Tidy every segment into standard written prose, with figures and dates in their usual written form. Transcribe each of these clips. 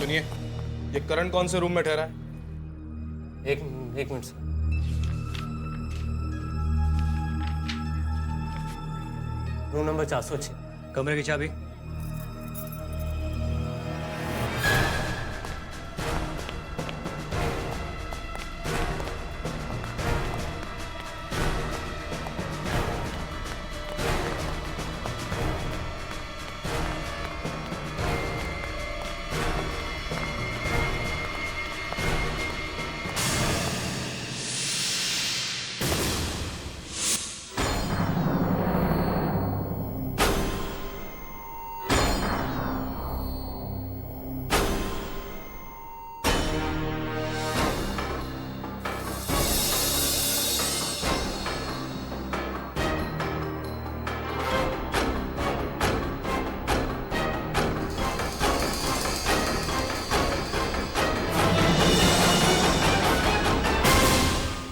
सुनिए, ये करण कौन से रूम में ठहरा है? एक मिनट सर। Room number 406। कमरे की चाबी?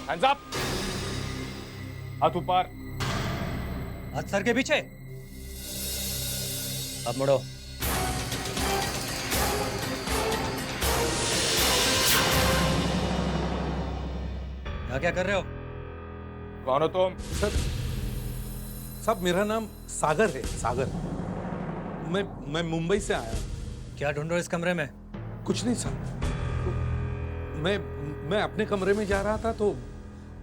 Hands up! हाथ ऊपर। हाथ सर के पीछे। अब मुड़ो। यहाँ क्या कर रहे हो? कौन हो तुम? सब मेरा नाम सागर है, सागर। मैं मुंबई से आया हूँ। क्या ढूंढ रहे हो इस कमरे में? कुछ नहीं सर, मैं अपने कमरे में जा रहा था तो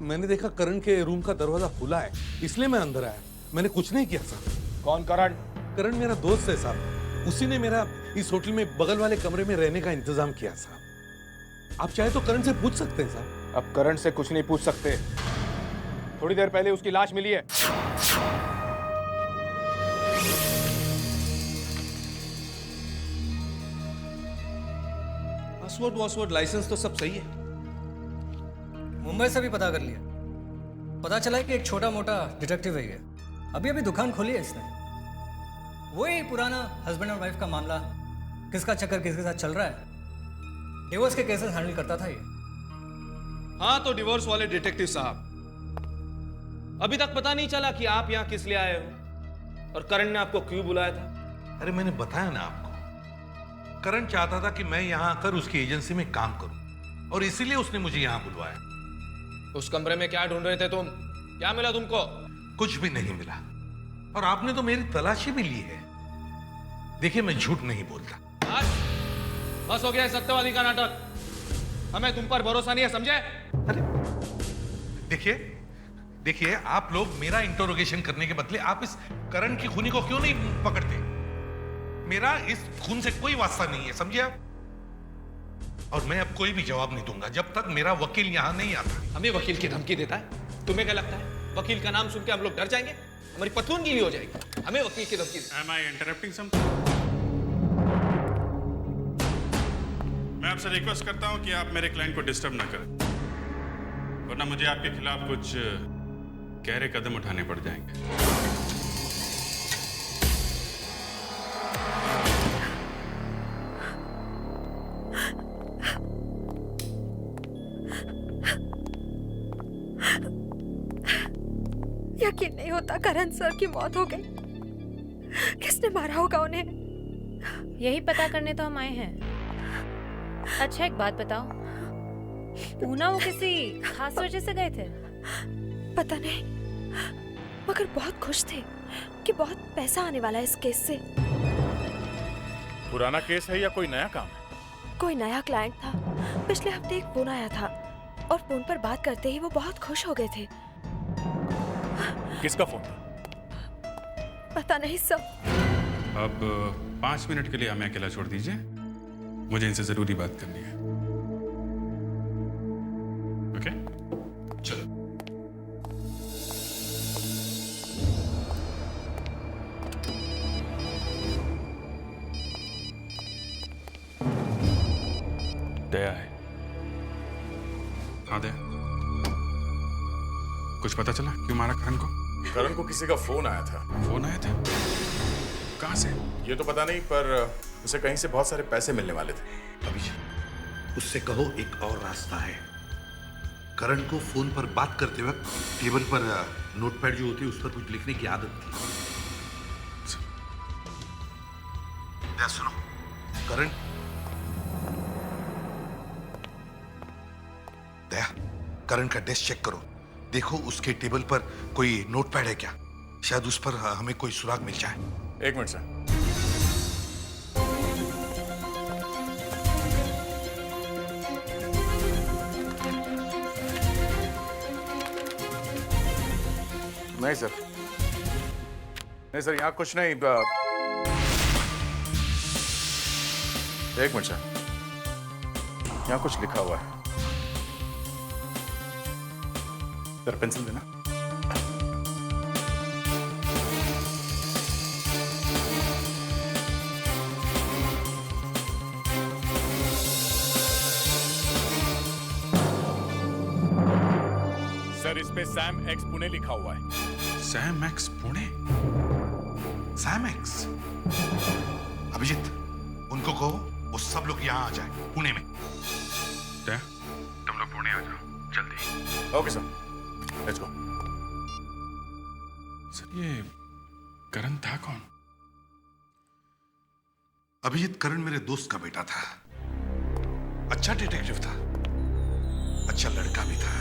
मैंने देखा करण के रूम का दरवाजा खुला है, इसलिए मैं अंदर आया। मैंने कुछ नहीं किया सर। कौन करण? करण मेरा दोस्त है साहब, उसी ने मेरा इस होटल में बगल वाले कमरे में रहने का इंतजाम किया साहब। आप चाहे तो करण से पूछ सकते हैं साहब। अब करण से कुछ नहीं पूछ सकते। थोड़ी देर पहले उसकी लाश मिली है। पासवर्ड लाइसेंस तो सब सही है। मुंबई से भी पता कर लिया। पता चला है कि एक छोटा मोटा डिटेक्टिव है ये। अभी दुकान खोली है इसने। वही पुराना हस्बैंड और वाइफ का मामला, किसका चक्कर किसके साथ चल रहा है, डिवोर्स के केसेस हैंडल करता था ये। हाँ, तो डिवोर्स वाले डिटेक्टिव साहब, अभी तक पता नहीं चला कि आप यहाँ किस लिए आए हो और करण ने आपको क्यों बुलाया था? अरे मैंने बताया ना आपको, करण चाहता था कि मैं यहाँ आकर उसकी एजेंसी में काम करूं और इसीलिए उसने मुझे यहाँ बुलवाया। उस कमरे में क्या ढूंढ रहे थे तुम? क्या मिला तुमको? कुछ भी नहीं मिला और आपने तो मेरी तलाशी भी ली है। देखिए, मैं झूठ नहीं बोलता। बस हो गया है सत्यवादी का नाटक। हमें तुम पर भरोसा नहीं है, समझे? अरे देखिए, आप लोग मेरा इंटरोगेशन करने के बदले आप इस करण की खूनी को क्यों नहीं पकड़ते? मेरा इस खून से कोई वास्ता नहीं है, समझे आप? और मैं अब कोई भी जवाब नहीं दूंगा जब तक मेरा वकील यहां नहीं आता। हमें वकील की धमकी देता है? तुम्हें क्या लगता है वकील का नाम सुन के हम लोग डर जाएंगे? हमारी पतलून गीली हो जाएगी। हमें वकील की धमकी देता है। Am I interrupting something? मैं आपसे रिक्वेस्ट करता हूं कि आप मेरे क्लाइंट को डिस्टर्ब ना करें, वरना मुझे आपके खिलाफ कुछ गहरे कदम उठाने पड़ जाएंगे। यकीन नहीं होता करण सर की मौत हो गई। किसने मारा होगा उन्हें? यही पता करने तो हम आए हैं। अच्छा एक बात बताओ, पूना वो किसी खास वजह से गए थे? पता नहीं, मगर बहुत खुश थे कि बहुत पैसा आने वाला है इस केस से। पुराना केस है या कोई नया काम है? कोई नया क्लाइंट था। पिछले हफ्ते एक फोन आया था और फोन पर बात करते ही वो बहुत खुश हो गए थे। किसका फोन था? पता नहीं सब। अब 5 मिनट के लिए हमें अकेला छोड़ दीजिए, मुझे इनसे जरूरी बात करनी है। ओके, चलो। दया है। हाँ दया, कुछ पता चला क्यों मारा करण को? करण को किसी का फोन आया था। फोन आया था? कहाँ से? ये तो पता नहीं, पर उसे कहीं से बहुत सारे पैसे मिलने वाले थे। अभिषेक, उससे कहो एक और रास्ता है। करण को फोन पर बात करते वक्त टेबल पर नोटपैड जो होती है उस पर कुछ लिखने की आदत थी। सुनो, करण करण का डेस्क चेक करो। देखो उसके टेबल पर कोई नोटपैड है क्या? शायद उस पर हमें कोई सुराग मिल जाए। एक मिनट सर। नहीं सर, नहीं सर, यहाँ कुछ नहीं। एक मिनट सर, यहाँ कुछ लिखा हुआ है। सर पेंसिल देना। सर इस पे सैम एक्स पुणे लिखा हुआ है। Sam X Pune? Sam X? Abhijit, उनको कहो वो सब लोग यहाँ आ जाए पुणे में। क्या? तुम लोग पुणे आ जाओ जल्दी। Okay sir, let's go. Sir ये करण था कौन? अभिजीत, करण मेरे दोस्त का बेटा था। अच्छा डिटेक्टिव था, अच्छा लड़का भी था।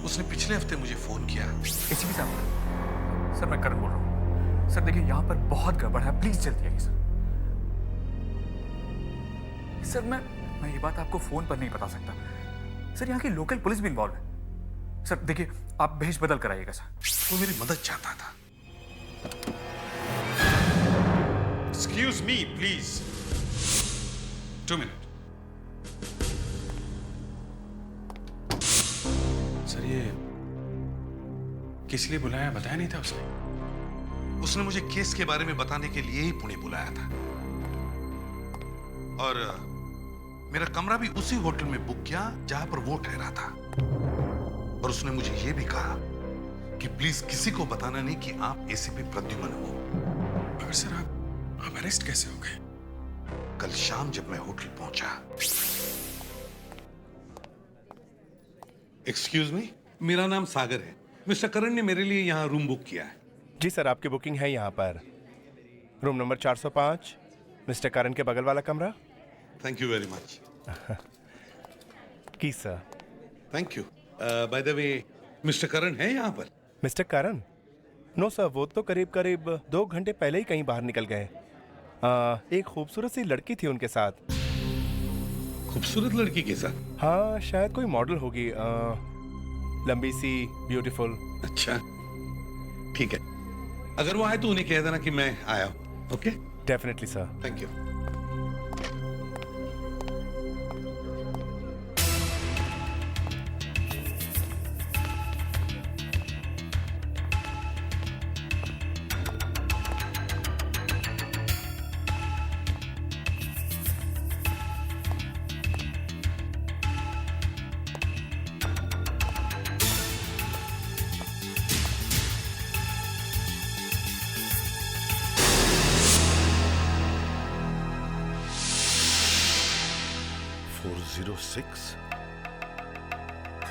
उसने पिछले हफ्ते मुझे फोन किया। एसीपी साहब, सर मैं करण बोल रहा हूँ। सर देखिए यहाँ पर बहुत गड़बड़ है, प्लीज जल्दी आइए सर। सर मैं ये बात आपको फोन पर नहीं बता सकता। सर यहाँ की लोकल पुलिस भी इन्वॉल्व है। सर देखिए आप भेष बदल कर आइएगा सर। वो मेरी मदद चाहता था। Excuse me please, 2 minute. Sir ये किस लिए बुलाया बताया नहीं था उसने? उसने मुझे केस के बारे में बताने के लिए ही पुणे बुलाया था। और मेरा कमरा भी उसी होटल में बुक किया जहां पर वो ठहरा था। और उसने मुझे यह भी कहा कि प्लीज किसी को बताना नहीं कि आप एसीपी प्रद्युमन हो। मगर सर आप अरेस्ट कैसे हो गए? कल शाम जब मैं होटल पहुंचा। एक्सक्यूज मी, मेरा नाम सागर है। मिस्टर करण ने मेरे लिए यहाँ रूम बुक किया है। जी सर, आपकी बुकिंग है यहाँ पर। रूम नंबर 405, मिस्टर करण के बगल वाला कमरा। Thank you very much. की sir. Thank you. By the way, mister Karan है यहाँ पर? मिस्टर करण? नो सर, वो तो करीब करीब 2 घंटे पहले ही कहीं बाहर निकल गए। एक खूबसूरत सी लड़की थी उनके साथ। खूबसूरत लड़की के साथ? हाँ, शायद कोई मॉडल होगी। लंबी सी, ब्यूटीफुल। अच्छा ठीक है, अगर वो आए तो उन्हें कह देना कि मैं आया हूँ। Okay? Definitely sir. Thank you.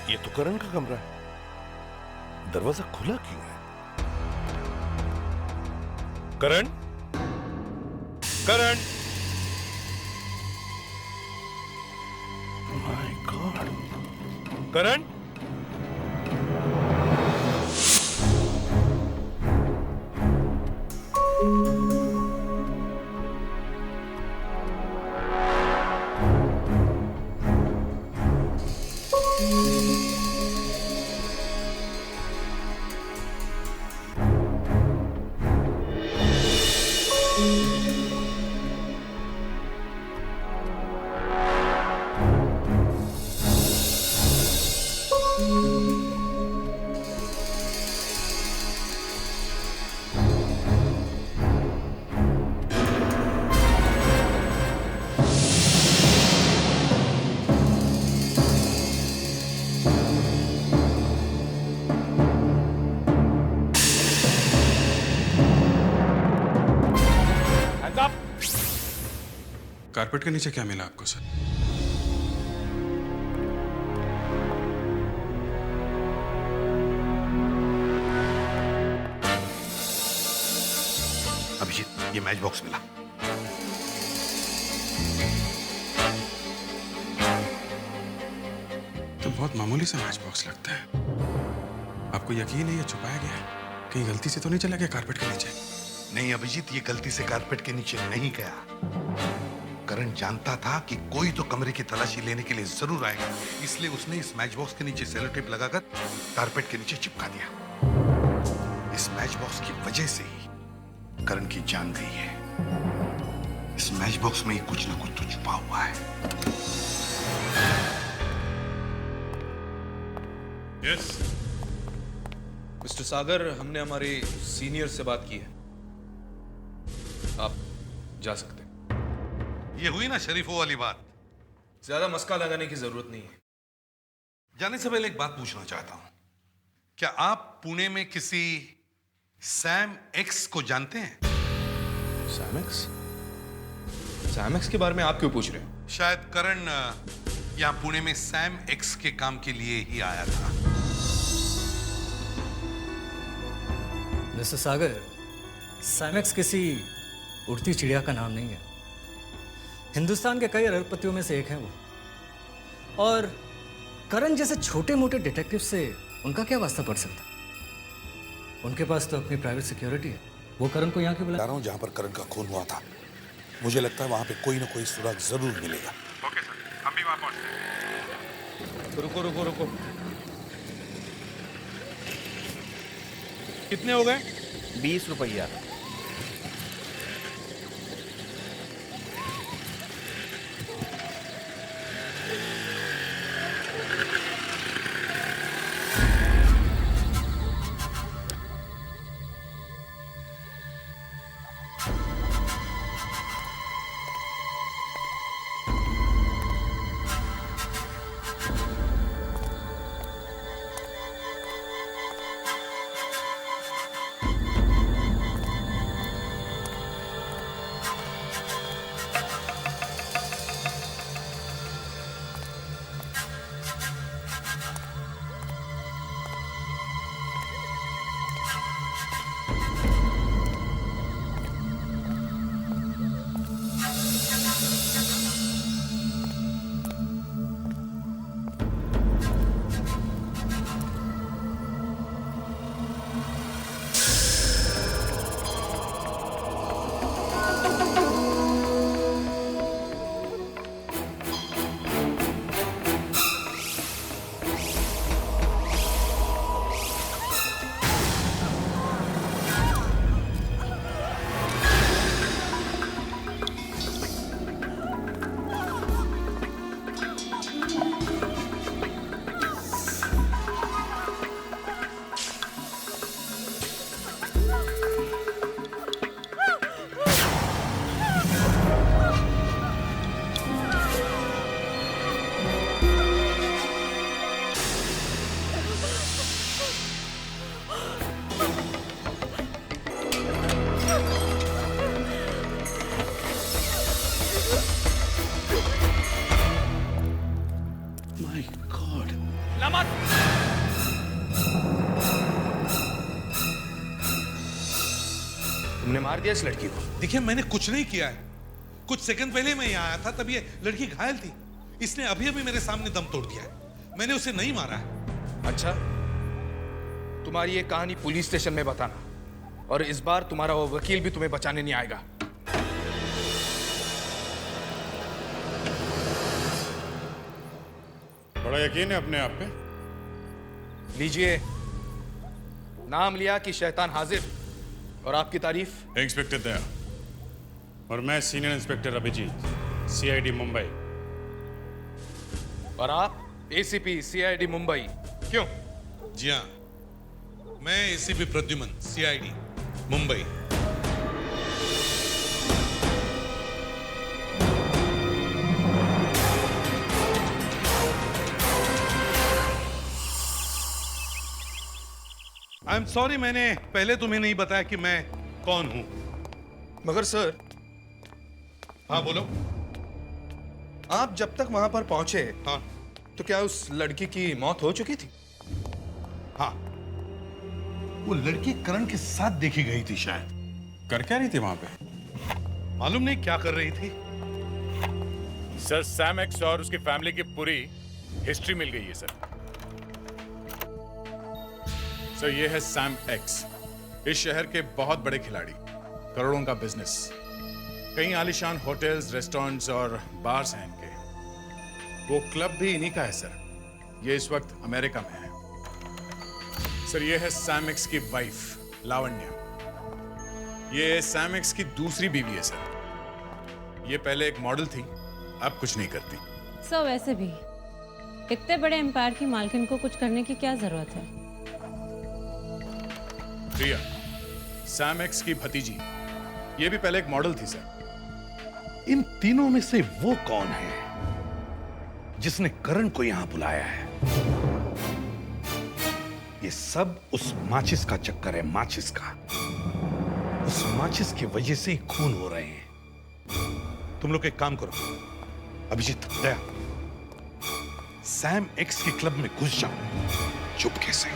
ये तो करण का कमरा है। दरवाजा खुला क्यों है? Karan? Karan? My god. Karan? Carpet के नीचे क्या मिला आपको सर? अभिजीत, ये मैच बॉक्स मिला। तो बहुत मामूली सा मैच बॉक्स लगता है। आपको यकीन है ये छुपाया गया है? कहीं गलती से तो नहीं चला गया कारपेट के नीचे? नहीं अभिजीत, ये गलती से कारपेट के नीचे नहीं गया। करण जानता था कि कोई तो कमरे की तलाशी लेने के लिए जरूर आएगा, इसलिए उसने इस मैच बॉक्स के नीचे सेलो टेप लगाकर कारपेट के नीचे चिपका दिया। इस मैच बॉक्स की वजह से ही करण की जान गई है। इस मैच बॉक्स में ही कुछ ना कुछ तो छुपा हुआ है। यस मिस्टर सागर, हमने हमारे सीनियर से बात की है, आप जा सकते हैं। ये हुई ना शरीफों वाली बात। ज्यादा मस्का लगाने की जरूरत नहीं है। जाने से पहले एक बात पूछना चाहता हूं, क्या आप पुणे में किसी सैम एक्स को जानते हैं? Sam x? सैम एक्स के बारे में आप क्यों पूछ रहे हैं? शायद करण यहां पुणे में सैम एक्स के काम के लिए ही आया था। मिस्टर सागर, सैमेक्स किसी उड़ती चिड़िया का नाम नहीं है। हिंदुस्तान के कई अरबपतियों में से एक है वो। और करण जैसे छोटे मोटे डिटेक्टिव से उनका क्या वास्ता पड़ सकता? उनके पास तो अपनी प्राइवेट सिक्योरिटी है। वो करण को यहाँ क्यों बुला रहा हूँ? जहां पर करण का खून हुआ था, मुझे लगता है वहां पे कोई ना कोई सुराग जरूर मिलेगा। ओके सर, हम भी वहां पहुंचते हैं। रुको रुको रुको, कितने हो गए? 20 रुपया। तुमने मार दिया इस लड़की को? देखिए, मैंने कुछ नहीं किया है। कुछ सेकंड पहले मैं यहाँ आया था, तब ये लड़की घायल थी। इसने अभी अभी मेरे सामने दम तोड़ दिया है। मैंने उसे नहीं मारा है। अच्छा, तुम्हारी ये कहानी पुलिस स्टेशन में बताना, और इस बार तुम्हारा वो वकील भी तुम्हें बचाने नहीं आएगा। बड़ा यकीन है अपने आप पे। लीजिए, नाम लिया कि शैतान हाजिर, और आपकी तारीफ? इंस्पेक्टर दया, और मैं senior inspector Abhijit, CID Mumbai. और आप एसीपी सीआईडी मुंबई। क्यों? जी हाँ, मैं ACP Pradyuman, CID Mumbai. I am sorry, मैंने पहले तुम्हें नहीं बताया कि मैं कौन हूं। मगर सर। हाँ बोलो। आप जब तक वहां पर पहुंचे, हाँ, तो क्या उस लड़की की मौत हो चुकी थी? हाँ, वो लड़की करण के साथ देखी गई थी। शायद कर क्या रही थी वहां पे? मालूम नहीं क्या कर रही थी। सर, सैम एक्स और उसकी फैमिली की पूरी हिस्ट्री मिल गई है सर। सर ये है सैम एक्स, इस शहर के बहुत बड़े खिलाड़ी, करोड़ों का बिजनेस, कई आलीशान होटल्स, रेस्टोरेंट्स और बार्स हैं इनके। वो क्लब भी इन्हीं का है सर। ये इस वक्त अमेरिका में है। सर ये है सैम एक्स की वाइफ लावण्या। ये सैम एक्स की दूसरी बीवी है सर। ये पहले एक मॉडल थी, अब कुछ नहीं करती। सो वैसे भी इतने बड़े एम्पायर की मालकिन को कुछ करने की क्या जरूरत है? प्रिया, सैम एक्स की भतीजी, ये भी पहले एक मॉडल थी सर। इन तीनों में से वो कौन है जिसने करण को यहां बुलाया है? ये सब उस माचिस का चक्कर है, माचिस का। उस माचिस की वजह से ही खून हो रहे हैं। तुम लोग एक काम करो, अभिजीत, दया, सैम एक्स के क्लब में घुस जाओ चुपके से।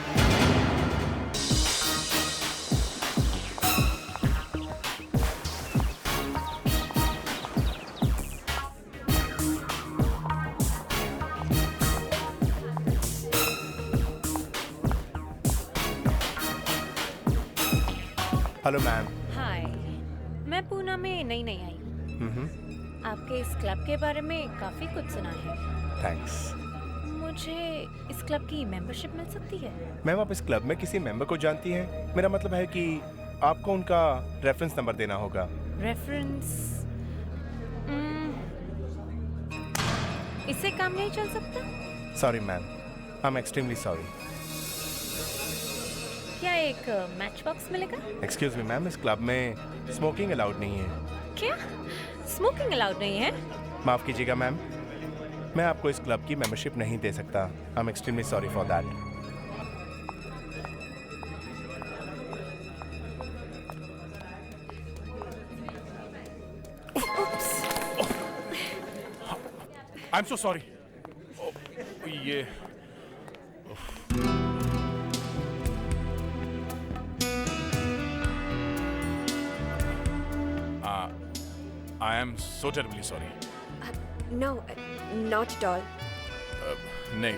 Hello ma'am. हाय, मैं पूना में नई आई हूँ। आपके इस क्लब के बारे में काफी कुछ सुना है। थैंक्स। मुझे इस क्लब की मेंबरशिप मिल सकती है? मैम, आप इस क्लब में किसी मेंबर को जानती हैं? मेरा मतलब है कि आपको उनका रेफरेंस नंबर देना होगा। रेफरेंस? इससे काम नहीं चल सकता? Sorry ma'am, I am extremely sorry. क्या एक मैच बॉक्स मिलेगा? एक्सक्यूज मी मैम, इस क्लब में स्मोकिंग अलाउड नहीं है। क्या स्मोकिंग अलाउड नहीं है? माफ कीजिएगा मैम, मैं आपको इस क्लब की मेंबरशिप नहीं दे सकता। I am extremely sorry for that. I am so sorry. ये I am so terribly sorry. No, not at all. नहीं,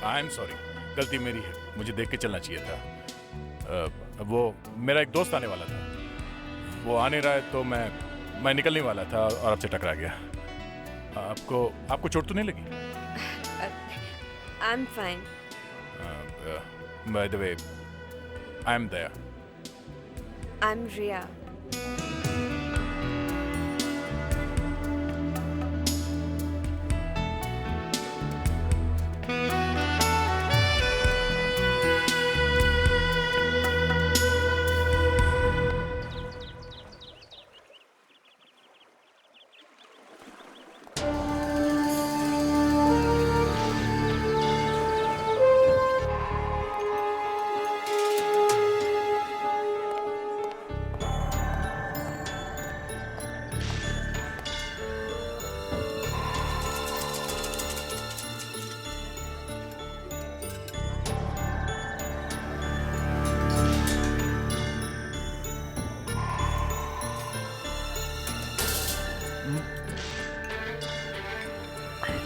आई एम सॉरी, गलती मेरी है, मुझे देख के चलना चाहिए था। वो मेरा एक दोस्त आने वाला था, वो आ नहीं रहा है तो मैं निकलने वाला था और आपसे टकरा गया। आपको चोट तो नहीं लगी? I'm fine. By the way, I am Daya. I'm Riya.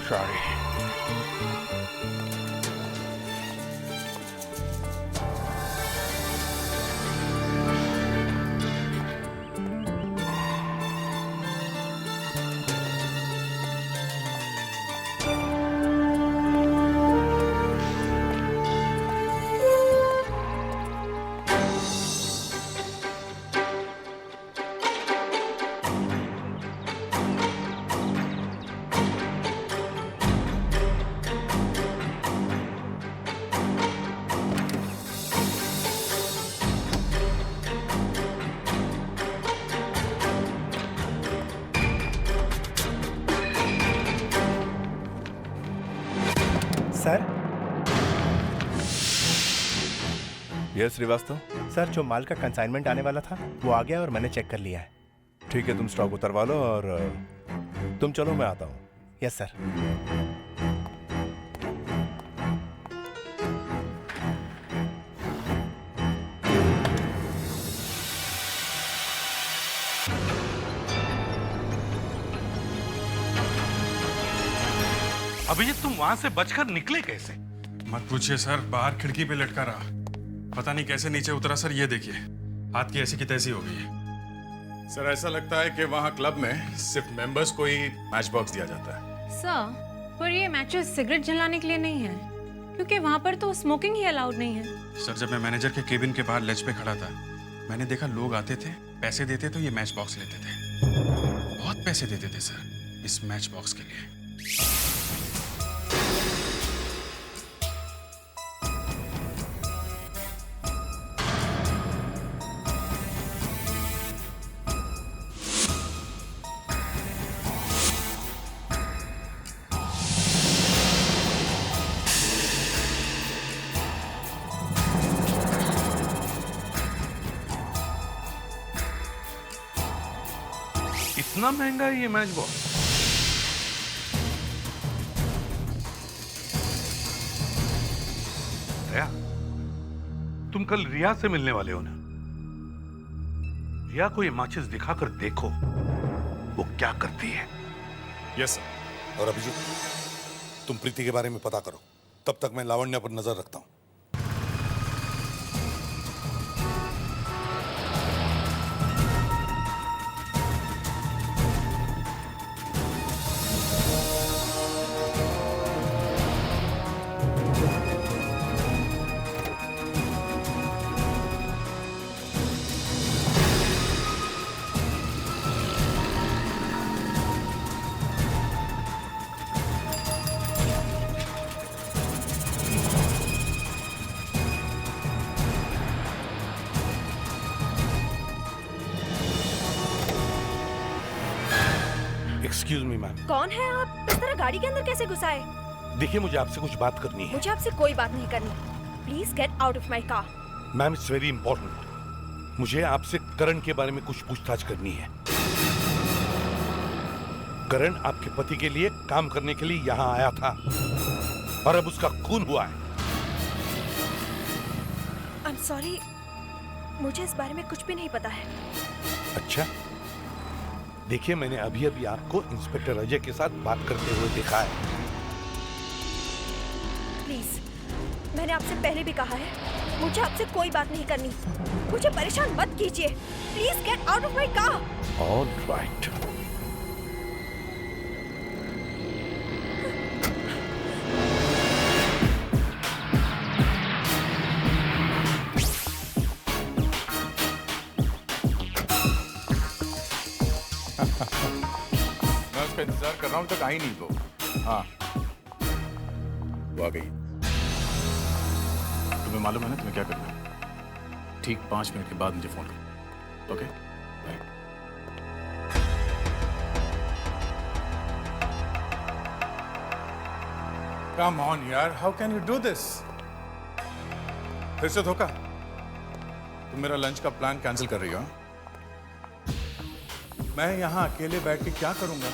Sorry. Sir? Yes Shrivastava. Sir, जो माल का कंसाइनमेंट आने वाला था वो आ गया और मैंने चेक कर लिया है। ठीक है, तुम स्टॉक उतरवा लो और तुम चलो, मैं आता हूँ। Yes sir. अभिजीत, तुम वहां से बचकर निकले कैसे? मत पूछिए सर, बाहर खिड़की पे लटका रहा। पता नहीं कैसे नीचे उतरा सर। ये देखिए हाथ की ऐसी की तैसी हो गई है। सर ऐसा लगता है कि वहाँ क्लब में सिर्फ मेंबर्स को ही मैच बॉक्स दिया जाता है। सर पर ये मैचेस सिगरेट जलाने के लिए नहीं है, क्योंकि वहाँ पर तो स्मोकिंग ही अलाउड नहीं है। सर जब मैं मैनेजर के केबिन के बाहर लेज पे खड़ा था, मैंने देखा लोग आते थे, पैसे देते तो ये मैच बॉक्स लेते थे। बहुत पैसे देते थे सर इस मैच बॉक्स के लिए। इतना महंगा है ये मैच बॉक्स? रिया, तुम कल रिया से मिलने वाले हो ना? रिया को ये माचिस दिखाकर देखो वो क्या करती है। Yes sir. और अभिजीत, तुम प्रीति के बारे में पता करो, तब तक मैं लावण्य पर नजर रखता हूं। Excuse me ma'am. कौन है आप? इस तरह गाड़ी के अंदर कैसे घुस आए? देखिए, मुझे आपसे कुछ बात करनी है। मुझे आपसे कोई बात नहीं करनी। Please get out of my car. Ma'am, it's very important. मुझे आपसे करण के बारे में कुछ पूछताछ करनी है। करण आपके पति के लिए काम करने के लिए यहाँ आया था और अब उसका खून हुआ है। I'm sorry, मुझे इस बारे में कुछ भी नहीं पता है। अच्छा, देखिए, मैंने अभी अभी आपको इंस्पेक्टर अजय के साथ बात करते हुए देखा है। प्लीज, मैंने आपसे पहले भी कहा है, मुझे आपसे कोई बात नहीं करनी। मुझे परेशान मत कीजिए। Please get out of my car. All right. मैं उसका इंतजार कर रहा हूँ, तक आई नहीं वो। हाँ, वो आ गई। तुम्हें मालूम है ना तुम्हें क्या करना है? ठीक 5 मिनट के बाद मुझे फोन करो। Okay, bye. कम ऑन यार, how can you do this? फिर से धोखा? तुम मेरा लंच का प्लान कैंसिल कर रही हो? मैं यहाँ अकेले बैठ के क्या करूंगा?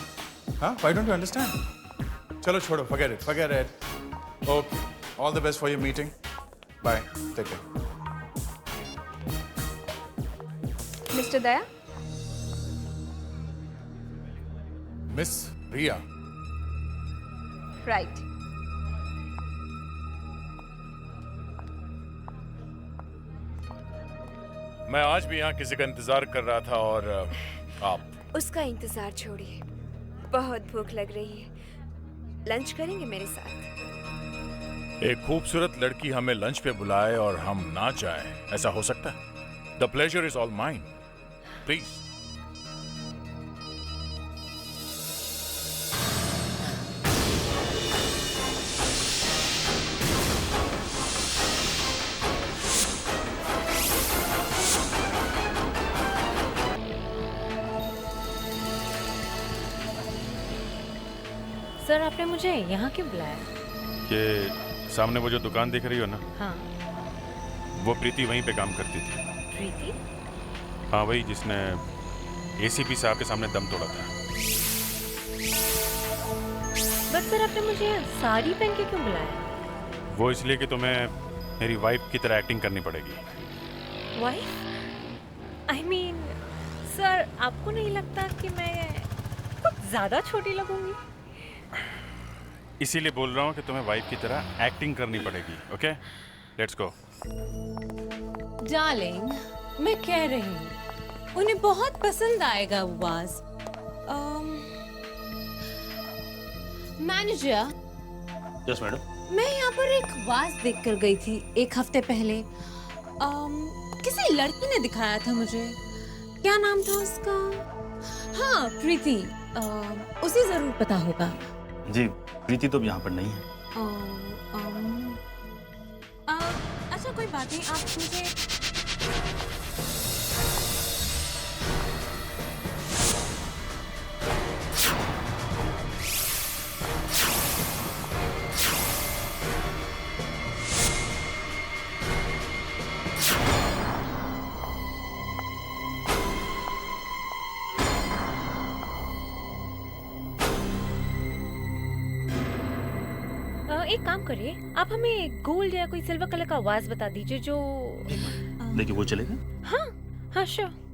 हाँ, व्हाई डोंट यू अंडरस्टैंड? चलो छोड़ो, forget it. Okay, all the best for your meeting. Bye, take care. Mister Daya, Miss Riya. Right. मैं आज भी यहाँ किसी का इंतजार कर रहा था और आप। उसका इंतजार छोड़िए, बहुत भूख लग रही है। लंच करेंगे मेरे साथ? एक खूबसूरत लड़की हमें लंच पे बुलाए और हम ना जाएं, ऐसा हो सकता है? The pleasure is all mine, please. Sir आपने मुझे यहाँ क्यों बुलाया? ये सामने वो जो दुकान दिख रही हो ना, हाँ। वो प्रीति वहीं पे काम करती थी। प्रीति? हाँ, वही जिसने एसीपी साहब के सामने दम तोड़ा था। बट सर आपने मुझे साड़ी पहन के क्यों बुलाया? वो इसलिए कि तुम्हें मेरी वाइफ की तरह एक्टिंग करनी पड़ेगी। वाइफ? आई मीन सर, आपको नहीं लगता कि मैं कुछ ज्यादा छोटी लगूंगी? इसीलिए बोल रहा हूँ कि तुम्हें वाइफ की तरह एक्टिंग करनी पड़ेगी। Okay, let's go. डार्लिंग, मैं कह रही हूँ उन्हें बहुत पसंद आएगा वो वाज। Manager, yes madam. मैं यहाँ पर एक वाज देख कर गई थी 1 हफ्ते पहले। किसी लड़की ने दिखाया था मुझे। क्या नाम था उसका? हाँ, प्रीति। उसे जरूर पता होगा। जी, प्रीति तो यहाँ पर नहीं है। अच्छा, कोई बात नहीं, आप मुझे एक काम करिए, आप हमें गोल्ड या कोई सिल्वर कलर का वाज बता दीजिए जो। देखिए, वो चलेगा? हाँ हाँ, श्योर।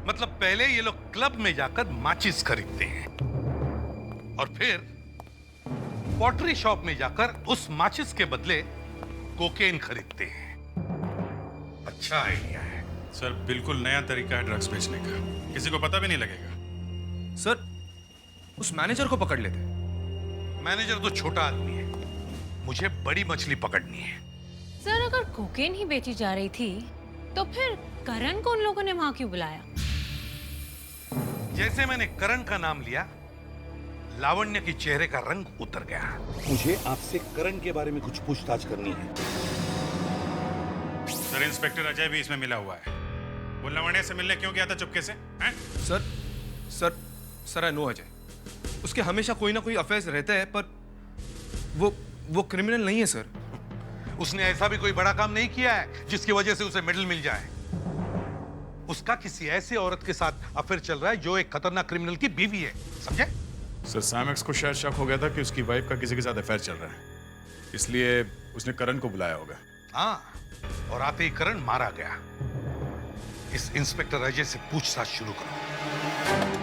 मतलब पहले ये लोग क्लब में जाकर माचिस खरीदते हैं और फिर पॉटरी शॉप में जाकर उस माचिस के बदले कोकेन खरीदते हैं। अच्छा आइडिया है सर, बिल्कुल नया तरीका है ड्रग्स बेचने का, किसी को पता भी नहीं लगेगा। सर, उस मैनेजर को पकड़ लेते। मैनेजर तो छोटा आदमी है, मुझे बड़ी मछली पकड़नी है। सर, अगर कोकेन ही बेची जा रही थी तो फिर करण को उन लोगों ने वहां क्यों बुलाया? जैसे मैंने करण का नाम लिया, लावण्य की चेहरे का रंग उतर गया। मुझे आपसे करण के बारे में कुछ पूछताछ करनी है। सर, इंस्पेक्टर अजय भी इसमें मिला हुआ है। वो लावण्य से मिलने क्यों गया था चुपके से? हैं? Sir I know Ajay. उसके हमेशा कोई ना कोई अफेयर्स रहता है, पर वो क्रिमिनल नहीं है सर। उसने ऐसा भी कोई बड़ा काम नहीं किया है जिसकी वजह से उसे मेडल मिल जाए। उसका किसी ऐसे औरत के साथ अफेयर चल रहा है जो एक खतरनाक क्रिमिनल की बीवी है, समझे? सर, सैमेक्स को शायद शक हो गया था कि उसकी वाइफ का किसी के साथ अफेयर चल रहा है, इसलिए उसने करण को बुलाया होगा। हाँ, और आते ही करण मारा गया। इस इंस्पेक्टर अजय से पूछताछ शुरू करो।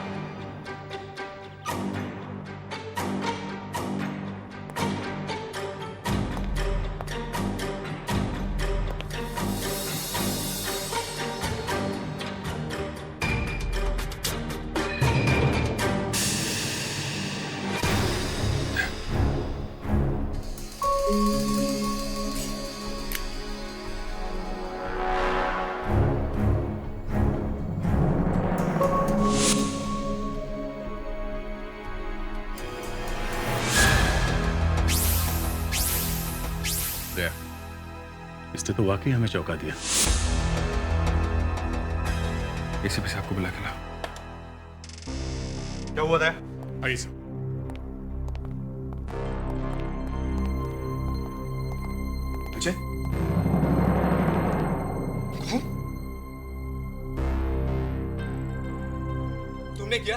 इसने तो वाकई हमें चौंका दिया। एसीपी साहब को बुला के लाओ। क्या हुआ था? आइए सर। अजय, तुमने किया?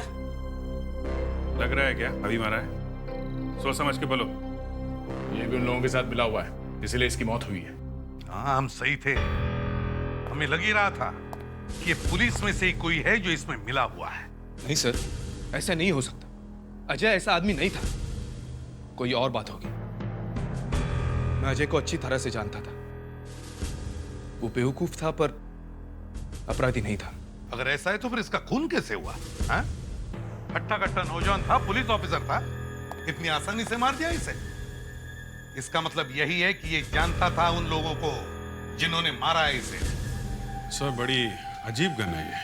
लग रहा है क्या अभी मारा है? सोच समझ के बोलो। ये भी उन लोगों के साथ मिला हुआ है, इसलिए इसकी मौत हुई है। हाँ, हम सही थे। हमें लग ही रहा था कि ये पुलिस में से ही कोई है जो इसमें मिला हुआ है। नहीं सर, ऐसा नहीं हो सकता। अजय ऐसा आदमी नहीं था, कोई और बात होगी। मैं अजय को अच्छी तरह से जानता था। वो बेवकूफ था पर अपराधी नहीं था। अगर ऐसा है तो फिर इसका खून कैसे हुआ? हाँ? हट्टा कट्टा नौजवान था, पुलिस ऑफिसर था, इतनी आसानी से मार दिया इसे? इसका मतलब यही है कि ये जानता था उन लोगों को जिन्होंने मारा है इसे। सर, बड़ी अजीब गन है ये।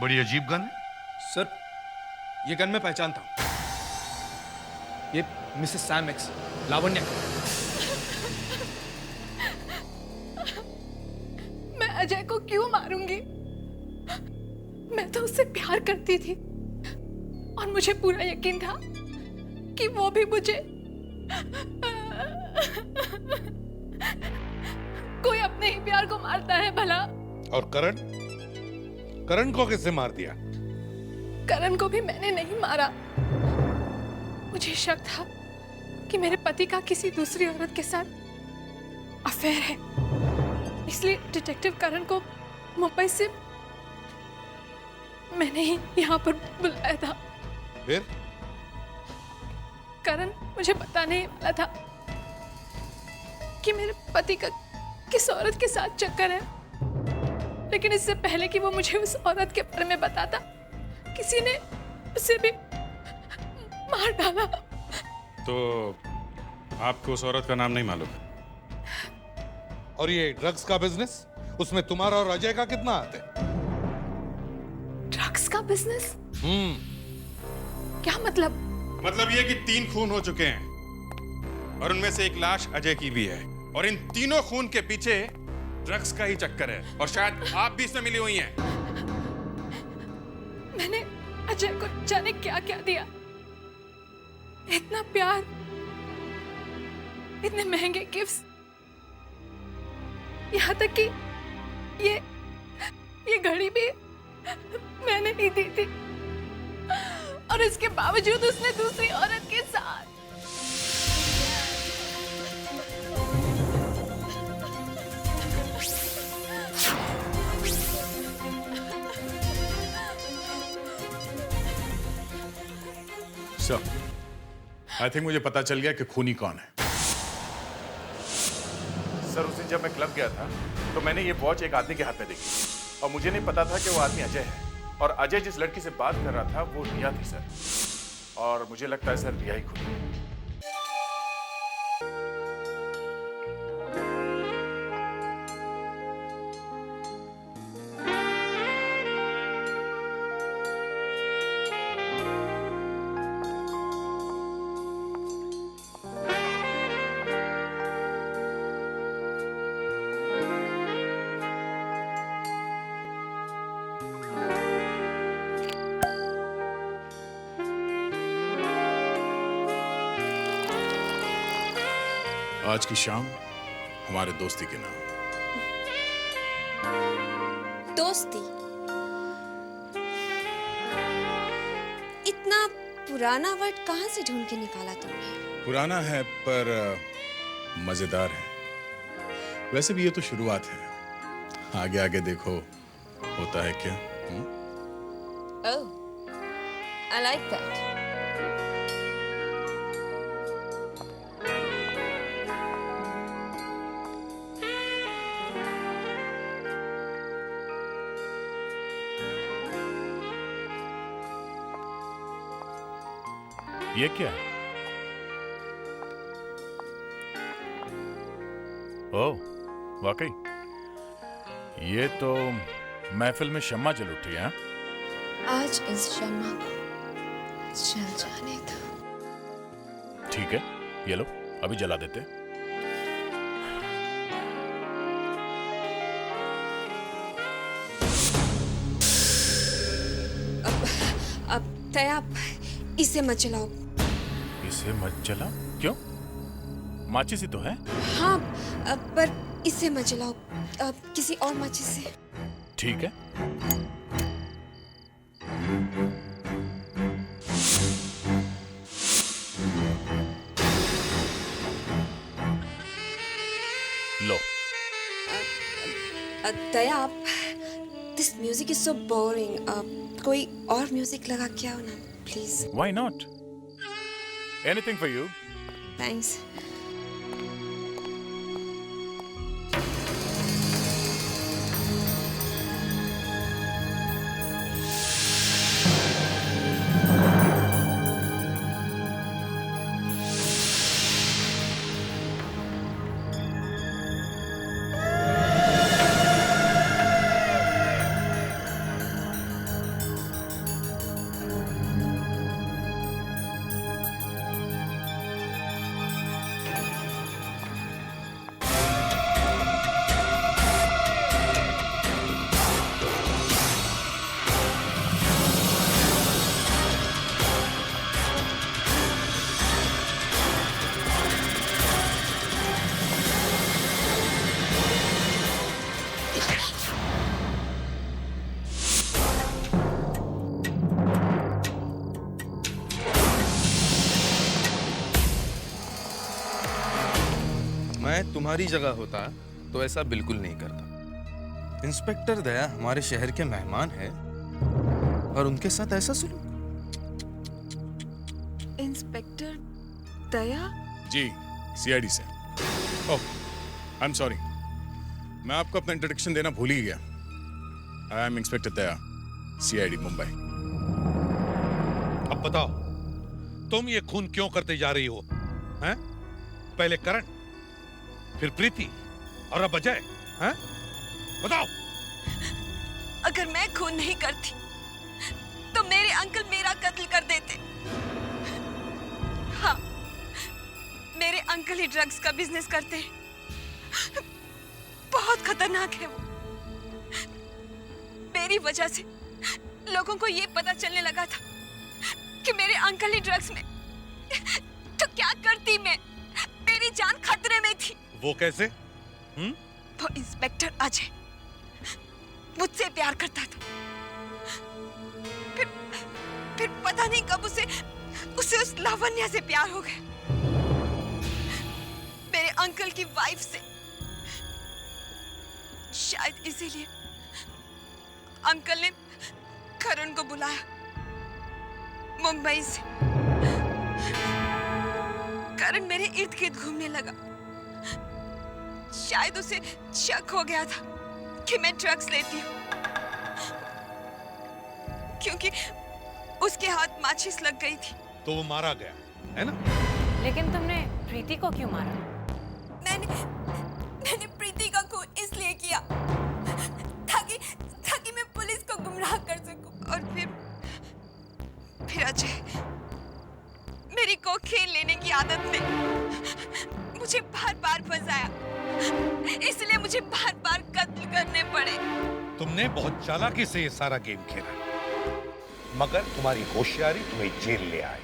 बड़ी अजीब गन है? सर, ये गन मैं पहचानता हूं। ये मिसेस सैमेक्स, लावण्य। मैं अजय को क्यों मारूंगी? मैं तो उससे प्यार करती थी और मुझे पूरा यकीन था कि वो भी मुझे कोई अपने ही प्यार को मारता है भला। और करण? करण को किसने मार दिया? करण को भी मैंने नहीं मारा। मुझे शक था कि मेरे पति का किसी दूसरी औरत के साथ अफेयर है, इसलिए डिटेक्टिव करण को मुंबई से मैंने ही यहाँ पर बुलाया था। फिर? करण मुझे बताने वाला था कि मेरे पति का किस औरत के साथ चक्कर है, लेकिन इससे पहले कि वो मुझे उस औरत के बारे में बताता, किसी ने उसे भी मार डाला। तो आपको उस औरत का नाम नहीं मालूम? और ये ड्रग्स का बिजनेस, उसमें तुम्हारा और अजय का कितना हाथ है? ड्रग्स का बिजनेस? क्या मतलब? मतलब ये कि 3 खून हो चुके हैं और उनमें से एक लाश अजय की भी है, और इन तीनों खून के पीछे ड्रग्स का ही चक्कर है, और शायद आप भी इसमें मिली हुई हैं। मैंने अजय को जाने क्या क्या दिया, इतना प्यार, इतने महंगे गिफ्ट्स, यहाँ तक कि ये घड़ी भी मैंने ही दी थी, और इसके बावजूद उसने दूसरी औरत के साथ। सर, आई थिंक मुझे पता चल गया कि खूनी कौन है। सर, उस दिन जब मैं क्लब गया था तो मैंने ये वॉच एक आदमी के हाथ में देखी, और मुझे नहीं पता था कि वो आदमी अजय है, और अजय जिस लड़की से बात कर रहा था वो रिया थी सर, और मुझे लगता है सर रिया ही खूनी है। आज की शाम हमारे दोस्ती के नाम। दोस्ती? इतना पुराना वर्ड कहाँ से ढूंढ के निकाला तुमने? पुराना है पर मजेदार है। वैसे भी ये तो शुरुआत है, आगे आगे देखो होता है क्या। Oh, I like that. ये क्या है? ओह, वाकई ये तो महफिल में शम्मा जल उठी है। आज इस शम्मा को जल जाने दो। ठीक है, ये लो, अभी जला देते। अब तया इसे मत जलाओ। इसे मत जला? क्यों? माचिस ही तो है। हाँ, पर इसे मत जलाओ, किसी और माचिस से। ठीक है। लो। तया, this music is so boring. कोई और म्यूजिक लगा के आओ ना, please. Why not? Anything for you. Thanks. तुम्हारी जगह होता तो ऐसा बिल्कुल नहीं करता। इंस्पेक्टर दया हमारे शहर के मेहमान हैं और उनके साथ ऐसा सलूक। इंस्पेक्टर दया? जी, सीआईडी से। ओह, आई एम सॉरी, मैं आपको अपना इंट्रोडक्शन देना भूल ही गया। I am inspector Daya, CID Mumbai. अब बताओ, तुम ये खून क्यों करते जा रही हो? हैं? पहले करण, फिर प्रीति और अब अजय। हैं? बताओ। अगर मैं खून नहीं करती तो मेरे अंकल मेरा कत्ल कर देते। हाँ, मेरे अंकल ही ड्रग्स का बिजनेस करते हैं। बहुत खतरनाक है वो। मेरी वजह से लोगों को ये पता चलने लगा था कि मेरे अंकल ही ड्रग्स में। तो क्या करती मैं? मेरी जान खतरे में थी। वो कैसे? वो इंस्पेक्टर अजय मुझसे प्यार करता था। फिर पता नहीं कब उसे उस लावण्या से प्यार हो गया, मेरे अंकल की वाइफ से। शायद इसीलिए अंकल ने करण को बुलाया मुंबई से। करण मेरे इर्द गिर्द घूमने लगा। शायद उसे शक हो गया था कि मैं ड्रग्स लेती हूँ, क्योंकि उसके हाथ माचिस लग गई थी। तो वो मारा गया, है ना? लेकिन तुमने प्रीति को क्यों मारा? मैंने प्रीति का खून इसलिए किया ताकि मैं पुलिस को गुमराह कर सकूं। और फिर अजय मेरी कोकीन लेने की आदत ने मुझे बार-बार फंसाया। इसलिए मुझे बार-बार कत्ल करने पड़े। तुमने बहुत चालाकी से ये सारा गेम खेला, मगर तुम्हारी होशियारी तुम्हें जेल ले आई।